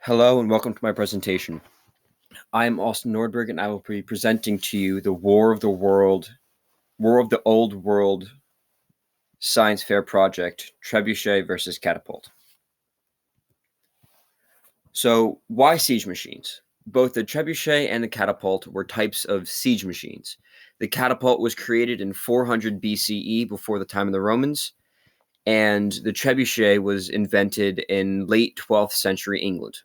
Hello and welcome to my presentation. I am Austin Nordberg and I will be presenting to you the War of the Old World Science Fair project, Trebuchet versus Catapult. So, why siege machines? Both the Trebuchet and the Catapult were types of siege machines. The Catapult was created in 400 BCE before the time of the Romans, and the Trebuchet was invented in late 12th century England.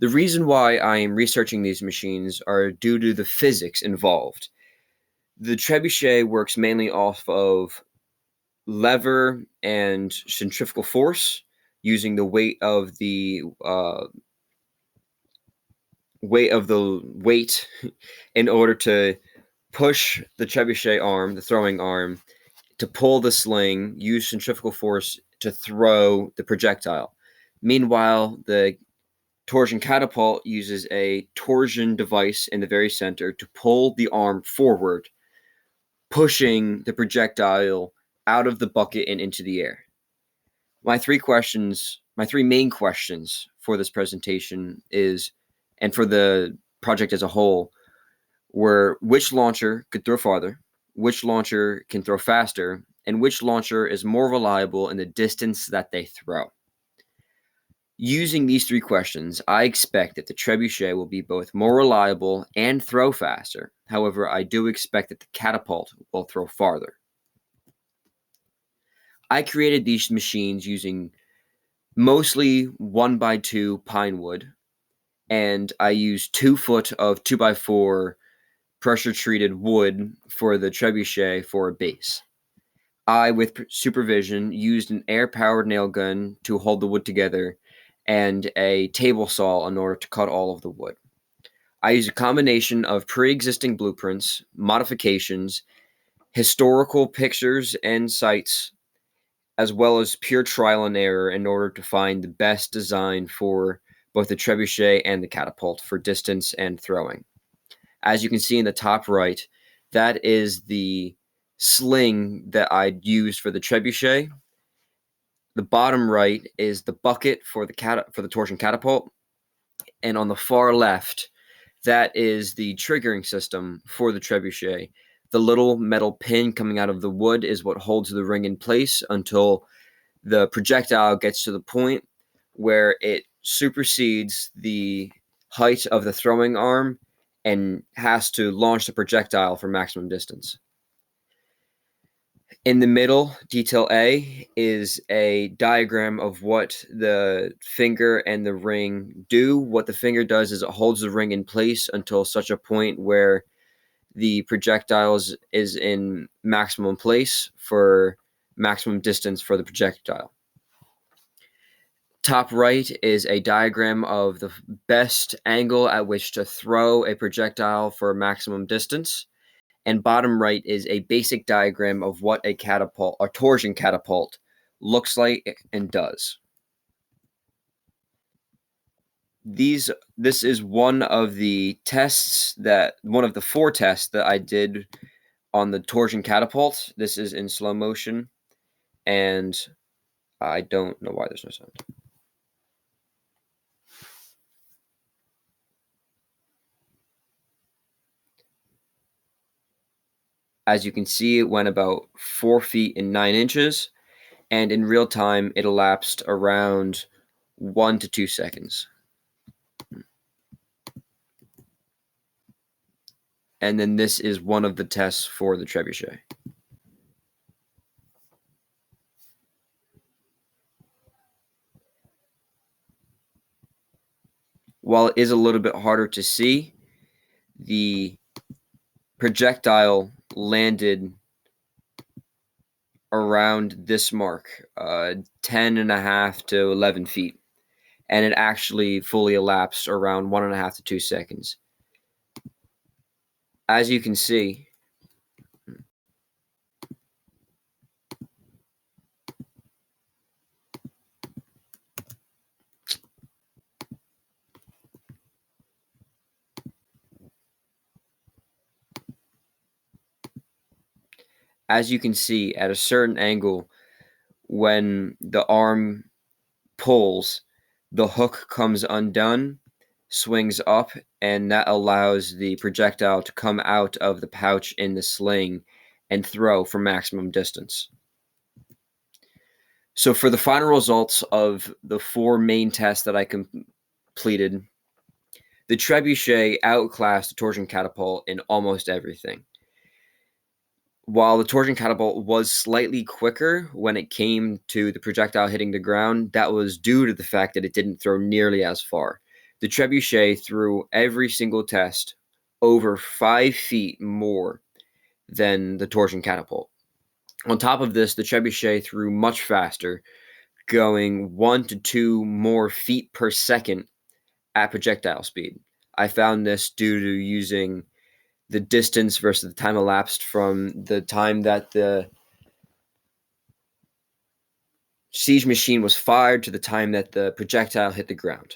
The reason why I am researching these machines are due to the physics involved. The trebuchet works mainly off of lever and centrifugal force, using the weight of the weight in order to push the trebuchet arm, the throwing arm, to pull the sling, use centrifugal force to throw the projectile. Meanwhile, the torsion catapult uses a torsion device in the very center to pull the arm forward, pushing the projectile out of the bucket and into the air. My three main questions for this presentation and for the project as a whole, were which launcher could throw farther, which launcher can throw faster, and which launcher is more reliable in the distance that they throw. Using these three questions, I expect that the trebuchet will be both more reliable and throw faster. However, I do expect that the catapult will throw farther. I created these machines using mostly 1x2 pine wood, and I used 2 foot of 2x4 pressure treated wood for the trebuchet for a base. I, with supervision, used an air-powered nail gun to hold the wood together and a table saw in order to cut all of the wood. I used a combination of pre-existing blueprints, modifications, historical pictures and sites, as well as pure trial and error in order to find the best design for both the trebuchet and the catapult for distance and throwing. As you can see in the top right, that is the sling that I used for the trebuchet. The bottom right is the bucket for the torsion catapult, and on the far left, that is the triggering system for the trebuchet. The little metal pin coming out of the wood is what holds the ring in place until the projectile gets to the point where it supersedes the height of the throwing arm and has to launch the projectile for maximum distance. In the middle, detail A is a diagram of what the finger and the ring do. What the finger does is it holds the ring in place until such a point where the projectile is in maximum place for maximum distance for the projectile. Top right is a diagram of the best angle at which to throw a projectile for maximum distance. And bottom right is a basic diagram of what a torsion catapult looks like and does. This is one of the 4 tests that I did on the torsion catapult. This is in slow motion, and I don't know why there's no sound. As you can see, it went about 4 feet and 9 inches, and in real time, it elapsed around 1 to 2 seconds. And then this is one of the tests for the trebuchet. While it is a little bit harder to see, the projectile landed around this mark, 10.5 to 11 feet, and it actually fully elapsed around 1.5 to 2 seconds. As you can see, at a certain angle, when the arm pulls, the hook comes undone, swings up, and that allows the projectile to come out of the pouch in the sling and throw for maximum distance. So for the final results of the 4 main tests that I completed, the trebuchet outclassed the torsion catapult in almost everything. While the torsion catapult was slightly quicker when it came to the projectile hitting the ground, that was due to the fact that it didn't throw nearly as far. The trebuchet threw every single test over 5 feet more than the torsion catapult. On top of this, the trebuchet threw much faster, going 1 to 2 more feet per second at projectile speed. I found this due to using the distance versus the time elapsed from the time that the siege machine was fired to the time that the projectile hit the ground.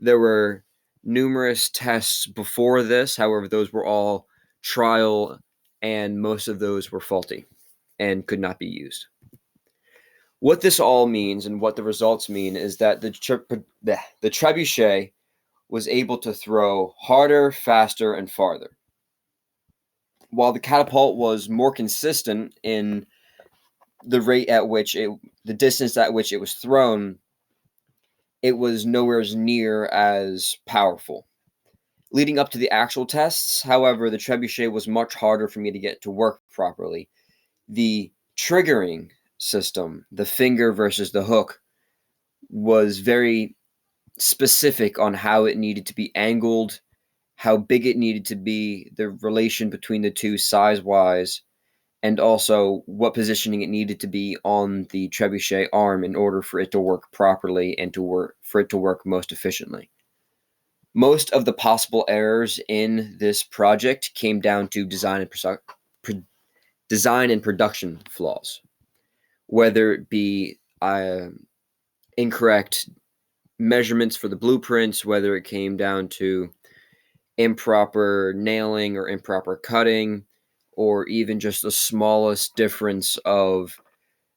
There were numerous tests before this, however, those were all trial, and most of those were faulty and could not be used. What this all means and what the results mean is that the trebuchet was able to throw harder, faster, and farther. While the catapult was more consistent in the rate at which the distance at which it was thrown, it was nowhere near as powerful. Leading up to the actual tests, however, the trebuchet was much harder for me to get to work properly. The triggering system, the finger versus the hook, was very specific on how it needed to be angled, how big it needed to be, the relation between the two size-wise, and also what positioning it needed to be on the trebuchet arm in order for it to work properly and for it to work most efficiently. Most of the possible errors in this project came down to design and production flaws, whether it be incorrect measurements for the blueprints, whether it came down to improper nailing or improper cutting, or even just the smallest difference of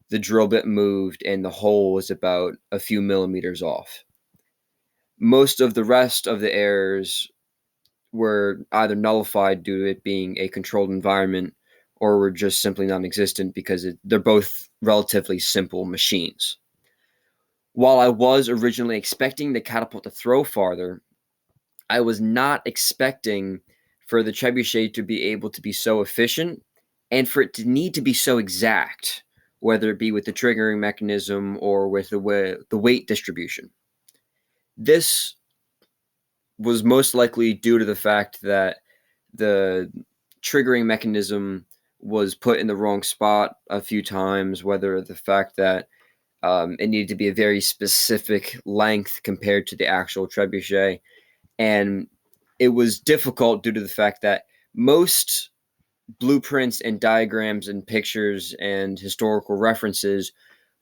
the drill bit moved and the hole was about a few millimeters off. Most of the rest of the errors were either nullified due to it being a controlled environment or were just simply non-existent because they're both relatively simple machines. While I was originally expecting the catapult to throw farther, I was not expecting for the trebuchet to be able to be so efficient and for it to need to be so exact, whether it be with the triggering mechanism or with the weight distribution. This was most likely due to the fact that the triggering mechanism was put in the wrong spot a few times, whether the fact that it needed to be a very specific length compared to the actual trebuchet. And it was difficult due to the fact that most blueprints and diagrams and pictures and historical references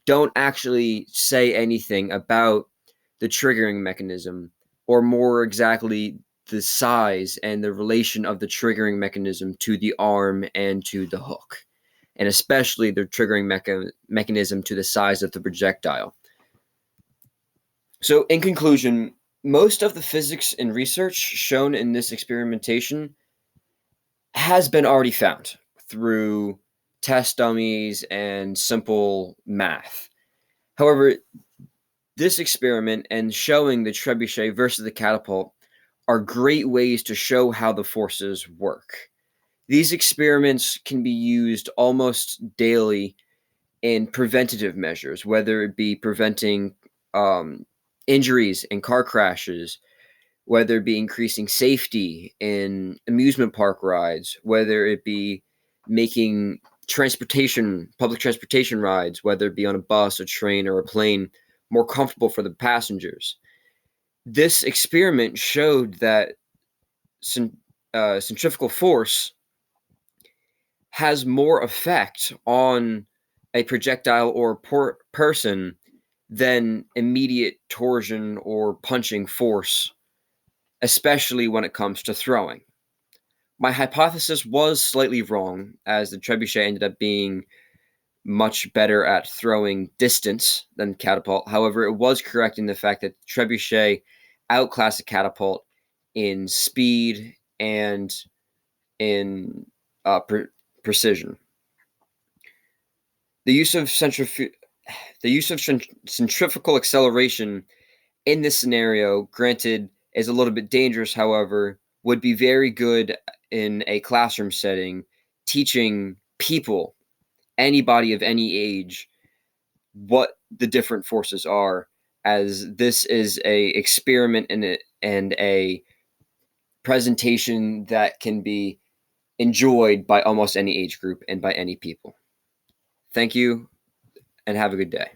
don't actually say anything about the triggering mechanism, or more exactly, the size and the relation of the triggering mechanism to the arm and to the hook, and especially the triggering mechanism to the size of the projectile. So, in conclusion, most of the physics and research shown in this experimentation has been already found through test dummies and simple math. However, this experiment and showing the trebuchet versus the catapult are great ways to show how the forces work. These experiments can be used almost daily in preventative measures, whether it be preventing injuries in car crashes, whether it be increasing safety in amusement park rides, whether it be making public transportation rides, whether it be on a bus, a train, or a plane, more comfortable for the passengers. This experiment showed that centrifugal force has more effect on a projectile or person than immediate torsion or punching force, especially when it comes to throwing. My hypothesis was slightly wrong, as the trebuchet ended up being much better at throwing distance than catapult. However, it was correct in the fact that trebuchet outclassed a catapult in speed and in precision. The use of centrifugal acceleration in this scenario, granted, is a little bit dangerous. However, would be very good in a classroom setting, teaching people, anybody of any age, what the different forces are, as this is a experiment and a presentation that can be enjoyed by almost any age group and by any people. Thank you, and have a good day.